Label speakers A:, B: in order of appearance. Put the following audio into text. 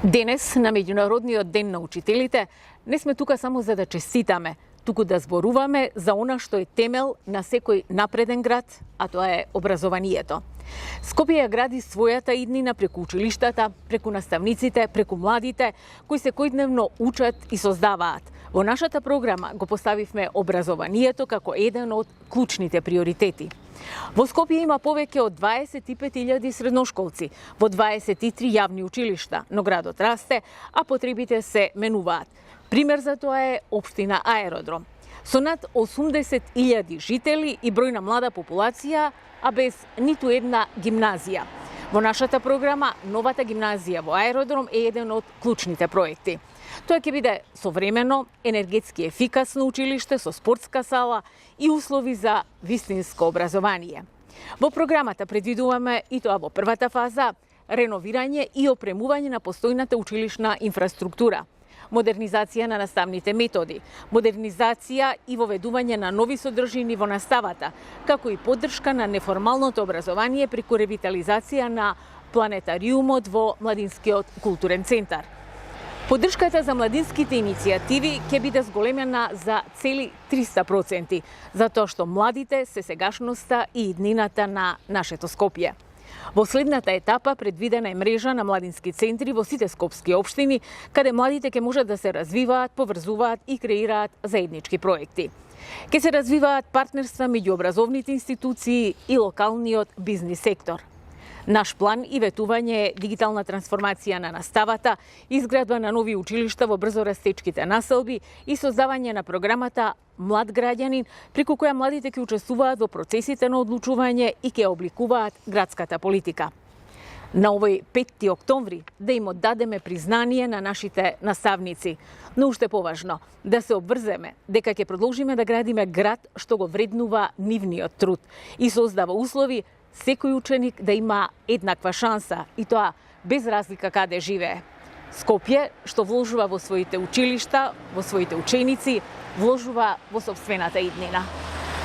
A: Денес, на Меѓународниот ден на учителите, не сме тука само за да честитаме, туку да зборуваме за она што е темел на секој напреден град, а тоа е образованието. Скопје ја гради својата иднина преку училиштата, преку наставниците, преку младите, кои секојдневно учат и создаваат. Во нашата програма го поставивме образованието како еден од клучните приоритети. Во Скопје има повеќе од 25.000 средношколци, во 23 јавни училишта, но градот расте, а потребите се менуваат. Пример за тоа е општина Аеродром. Со над 80.000 жители и бројна млада популација, а без ниту една гимназија. Во нашата програма, новата гимназија во Аеродром е еден од клучните проекти. Тоа ќе биде современо, енергетски ефикасно училиште со спортска сала и услови за вистинско образование. Во програмата предвидуваме и тоа во првата фаза реновирање и опремување на постојната училишна инфраструктура, модернизација на наставните методи, модернизација и воведување на нови содржини во наставата, како и поддршка на неформалното образование преку ревитализација на планетариумот во Младинскиот културен центар. Поддршката за младинските иницијативи ќе биде зголемена за цели 300%, затоа што младите се сегашноста и иднината на нашето Скопје. Во следната етапа предвидена е мрежа на младински центри во сите скопски општини, каде младите ќе можат да се развиваат, поврзуваат и креираат заеднички проекти. Ќе се развиваат партнерства меѓу образовните институции и локалниот бизнис сектор. Наш план и ветување е дигитална трансформација на наставата, изградба на нови училишта во брзорастечките населби и создавање на програмата Млад граѓанин, преку која младите ќе учествуваат во процесите на одлучување и ќе обликуваат градската политика. На овој 5 октомври да им оддадеме признание на нашите наставници, но уште поважно, да се обврземе дека ќе продолжиме да градиме град што го вреднува нивниот труд и создава услови секој ученик да има еднаква шанса, и тоа без разлика каде живее. Скопје, што вложува во своите училишта, во своите ученици, вложува во сопствената иднина.